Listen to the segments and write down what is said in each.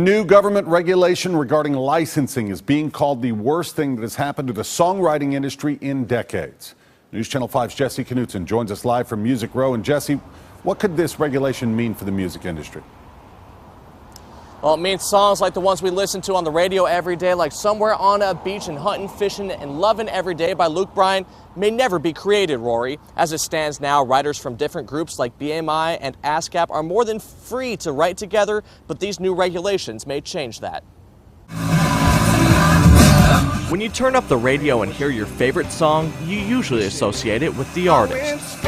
New government regulation regarding licensing is being called the worst thing that has happened to the songwriting industry in decades. News Channel 5's Jesse Knutson joins us live from Music Row. And Jesse, what could this regulation mean for the music industry? Well, it means songs like the ones we listen to on the radio every day, like Somewhere on a Beach and Hunting, Fishing and Loving Every Day by Luke Bryan, may never be created, Rory. As it stands now, writers from different groups like BMI and ASCAP are more than free to write together, but these new regulations may change that. When you turn up the radio and hear your favorite song, you usually associate it with the artist.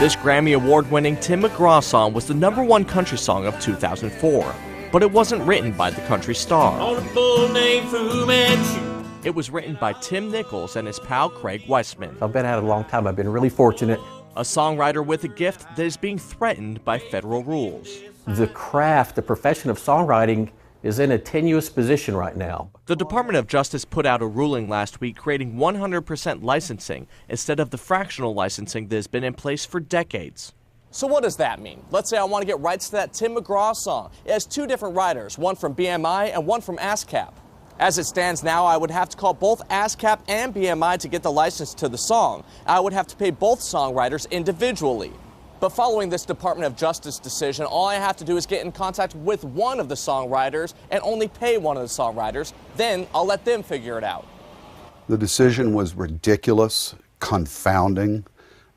This Grammy Award-winning Tim McGraw song was the #1 country song of 2004. But it wasn't written by the country star. It was written by Tim Nichols and his pal Craig Weissman. I've been at it a long time. I've been really fortunate. A songwriter with a gift that is being threatened by federal rules. The craft, the profession of songwriting is in a tenuous position right now. The Department of Justice put out a ruling last week creating 100% licensing instead of the fractional licensing that has been in place for decades. So what does that mean? Let's say I want to get rights to that Tim McGraw song. It has 2 different writers, one from BMI and one from ASCAP. As it stands now, I would have to call both ASCAP and BMI to get the license to the song. I would have to pay both songwriters individually. But following this Department of Justice decision, all I have to do is get in contact with one of the songwriters and only pay one of the songwriters. Then I'll let them figure it out. The decision was ridiculous, confounding.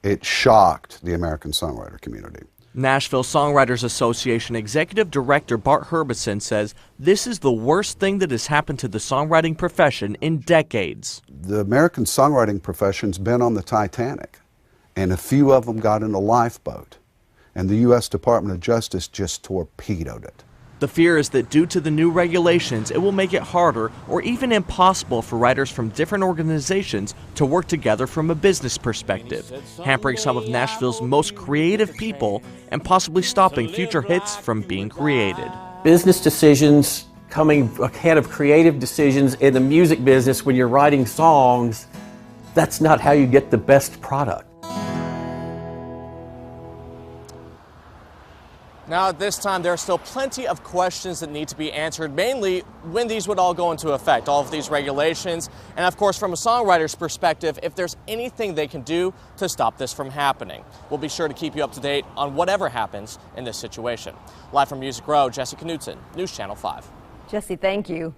It shocked the American songwriter community. Nashville Songwriters Association Executive Director Bart Herbison says this is the worst thing that has happened to the songwriting profession in decades. The American songwriting profession's been on the Titanic, and a few of them got in a lifeboat, and the U.S. Department of Justice just torpedoed it. The fear is that due to the new regulations, it will make it harder or even impossible for writers from different organizations to work together from a business perspective, hampering some of Nashville's most creative people and possibly stopping future hits from being created. Business decisions coming ahead of creative decisions in the music business when you're writing songs, that's not how you get the best product. Now, at this time, there are still plenty of questions that need to be answered, mainly when these would all go into effect, all of these regulations, and of course, from a songwriter's perspective, if there's anything they can do to stop this from happening. We'll be sure to keep you up to date on whatever happens in this situation. Live from Music Row, Jesse Knutson, News Channel 5. Jesse, thank you.